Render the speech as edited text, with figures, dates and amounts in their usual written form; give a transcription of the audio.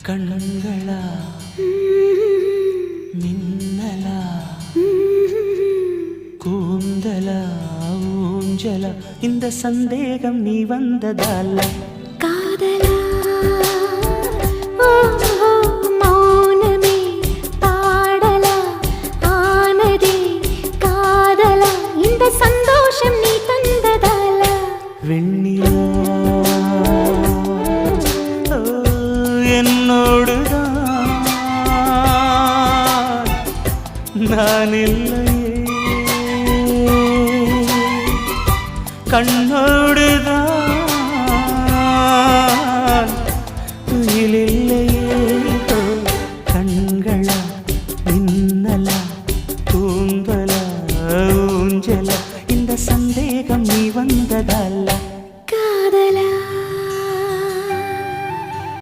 கண்களா மின்னலா கூந்தலா ஊஞ்சலா இந்த சந்தேகம் நீ வந்ததால காதலா மௌனமே பாடலா ஆனதே காதலா இந்த சந்தோஷம் நீ தந்ததால வெண்ணிலா என்னோடுதான் நான் இல்லையே கண்ணோடுதான்